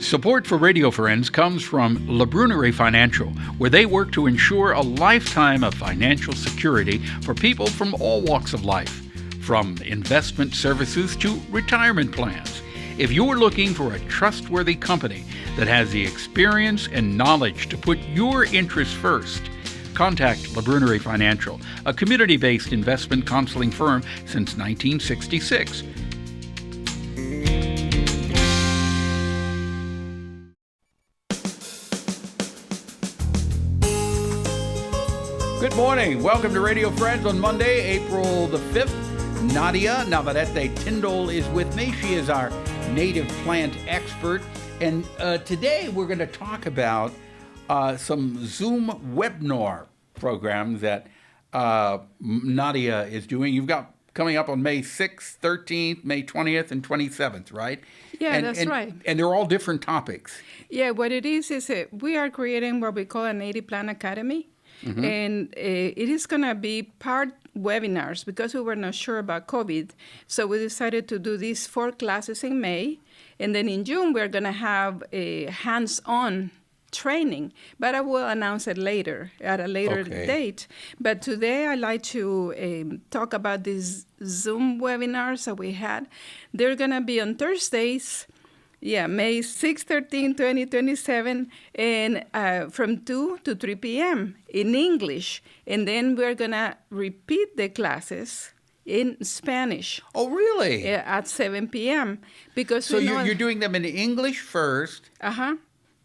Support for Radio Friends comes from La Brunerie Financial, where they work to ensure a lifetime of financial security for people from all walks of life, from investment services to retirement plans. If you're looking for a trustworthy company that has the experience and knowledge to put your interests first, contact La Brunerie Financial, a community-based investment counseling firm since 1966. Good morning. Welcome to Radio Friends on Monday, April the 5th. Nadia Navarrete-Tindall is with me. She is our native plant expert. And today we're going to talk about some Zoom webinar programs that Nadia is doing. You've got coming up on May 6th, 13th, May 20th, and 27th, right? Yeah, that's right. And they're all different topics. Yeah, what it is we are creating what we call a Native Plant Academy. Mm-hmm. And it is going to be part webinars because we were not sure about COVID. So we decided to do these 4 classes in May. And then in June, we're going to have a hands-on training. But I will announce it later, at a later date. But today, I'd like to talk about these Zoom webinars that we had. They're going to be on Thursdays. Yeah, May 6, 13, 20, 27, and from 2 to 3 p.m. in English. And then we're going to repeat the classes in Spanish. Oh, really? At 7 p.m. Because so you're doing them in English first. Uh-huh.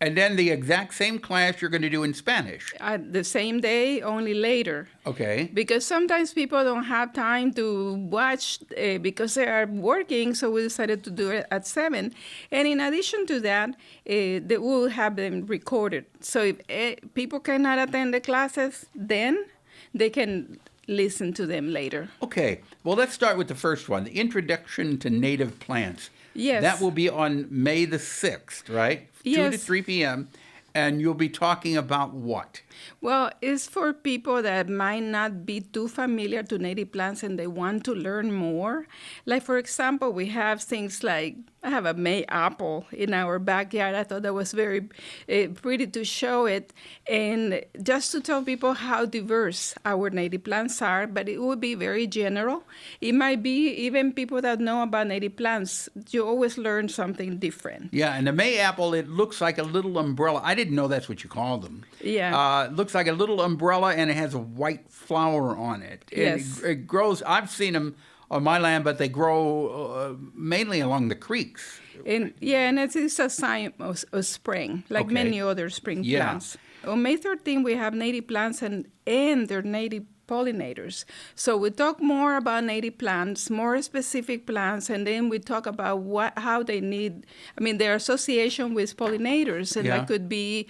And then the exact same class you're going to do in Spanish. The same day, only later. Okay. Because sometimes people don't have time to watch because they are working, so we decided to do it at 7. And in addition to that, they will have them recorded. So if people cannot attend the classes, then they can listen to them later. Okay. Well, let's start with the first one, the Introduction to Native Plants. Yes. That will be on May the 6th, right? Yes. 2 to 3 p.m. And you'll be talking about what? Well, it's for people that might not be too familiar to native plants and they want to learn more. Like, for example, we have things like, I have a May apple in our backyard. I thought that was very pretty to show it. And just to tell people how diverse our native plants are, but it would be very general. It might be even people that know about native plants. You always learn something different. Yeah, and the May apple, it looks like a little umbrella. I didn't know that's what you called them. Yeah. It looks like a little umbrella, and it has a white flower on it. And yes. It grows, I've seen them on my land, but they grow mainly along the creeks. And it is a sign of spring, like many other spring plants. On May 13, we have native plants and their native pollinators. So we talk more about native plants, more specific plants, and then we talk about how they need, their association with pollinators, and that could be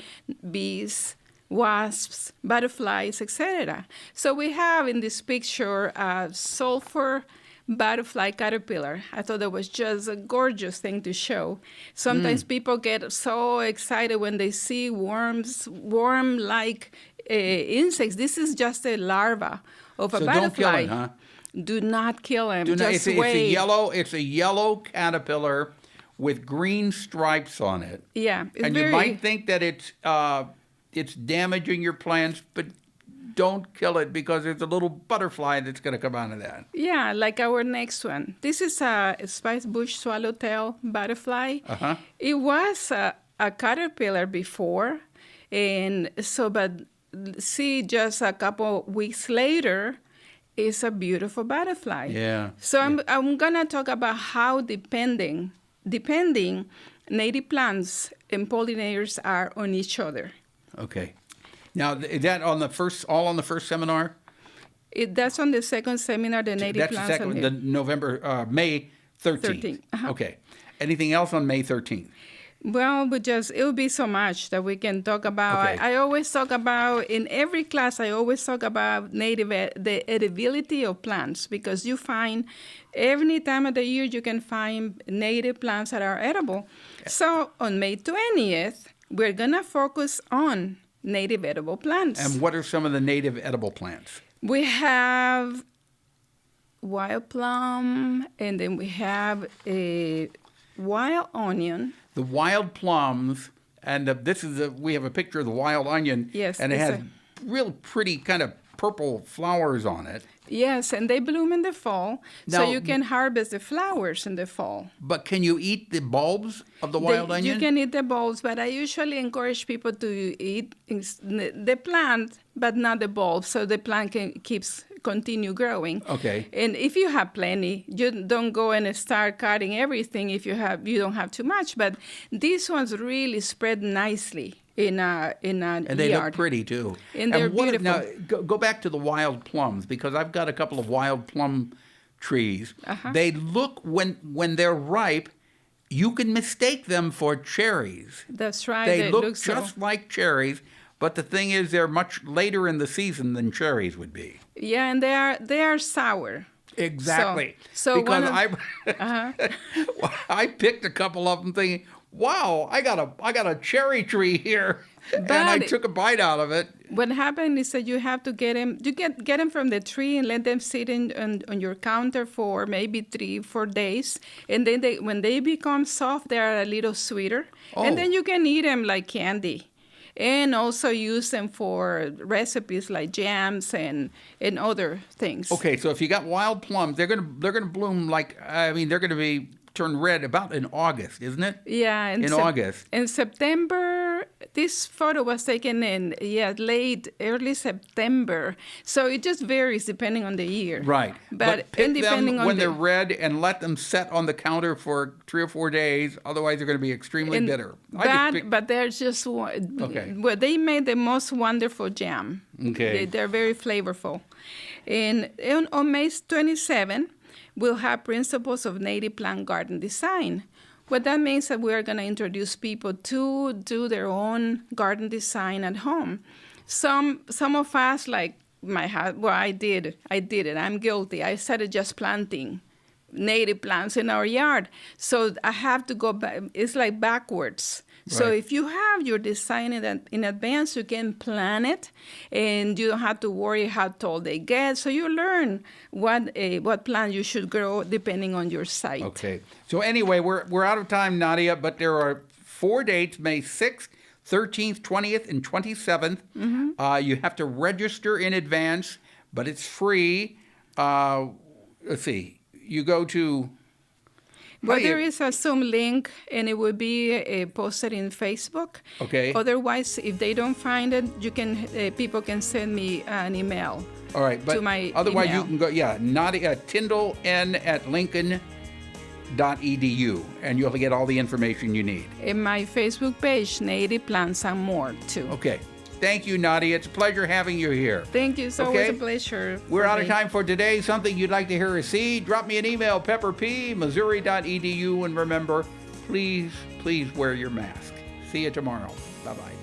bees, wasps, butterflies, etc. So we have in this picture a sulfur butterfly caterpillar. I thought that was just a gorgeous thing to show. Sometimes people get so excited when they see worm-like insects. This is just a larva of a butterfly. Don't kill it, huh? Do not kill them. It's a yellow caterpillar with green stripes on it. Yeah, you might think that it's damaging your plants, but don't kill it because there's a little butterfly that's going to come out of that. Yeah, like our next one. This is a spice bush swallowtail butterfly. Uh-huh. It was a caterpillar before, and so, but see, just a couple weeks later, it's a beautiful butterfly. Yeah. So I'm going to talk about how depending native plants and pollinators are on each other. Okay. Now, is that on the first seminar? That's on the second seminar, the native plants. That's the second, May 13th. Uh-huh. Okay. Anything else on May 13th? Well, it will be so much that we can talk about. Okay. I always talk about, in every class, the edibility of plants, because you find, every time of the year, you can find native plants that are edible. Okay. So on May 20th, we're going to focus on native edible plants. And what are some of the native edible plants? We have wild plum, and then we have a wild onion. the wild plums, and we have a picture of the wild onion. Yes, and it has real pretty kind of purple flowers on it. Yes, and they bloom in the fall, so Now- you can harvest the flowers in the fall. But can you eat the bulbs of the wild onion? You can eat the bulbs, but I usually encourage people to eat the plant, but not the bulbs, so the plant keeps continue growing. Okay. And if you have plenty, you don't go and start cutting everything if you don't have too much. But these ones really spread nicely in a And they yard. look pretty too. And they're beautiful. Now, go back to the wild plums, because I've got a couple of wild plum trees. They look, when they're ripe, you can mistake them for cherries. That's right. They look so. just like cherries, but the thing is, they're much later in the season than cherries would be. Yeah, and they are sour. Exactly. So because one I picked a couple of them thinking, wow, I got a cherry tree here, and I took a bite out of it. What happened is that you have to get them. You get them from the tree and let them sit on your counter for maybe 3-4 days, and then when they become soft, they are a little sweeter, and then you can eat them like candy. And also use them for recipes like jams and other things. Okay, so if you got wild plums, they're gonna bloom they're gonna be turn red about in August, isn't it? Yeah, in August. In September, this photo was taken in early September. So it just varies depending on the year. Right, But pick depending them on when they're red and let them set on the counter for 3 or 4 days. Otherwise, they're going to be extremely bitter. But they're just Okay. Well, they made the most wonderful jam. Okay. They're very flavorful. And on May 27, we'll have principles of native plant garden design. What that means is that we are going to introduce people to do their own garden design at home. Some of us, like I did it. I'm guilty. I started just planting native plants in our yard. So I have to go back. It's like backwards. So Right. if you have your design in advance, you can plan it, and you don't have to worry how tall they get. So you learn what plant you should grow depending on your site. Okay. So anyway, we're out of time, Nadia, but there are 4 dates: May 6th, 13th, 20th, and 27th. You have to register in advance, but it's free. Let's see. You go to... Well, there is a Zoom link, and it will be posted in Facebook. Okay. Otherwise, if they don't find it, people can send me an email. All right, but to my otherwise email. you can go, Nadia Tindall n@lincoln.edu, and you'll get all the information you need. In my Facebook page, Native Plants and More, too. Okay. Thank you, Nadia. It's a pleasure having you here. Thank you. It's always a pleasure. We're for out of me. time for today. Something you'd like to hear or see, drop me an email, pepperp@missouri.edu, and remember, please wear your mask. See you tomorrow. Bye-bye.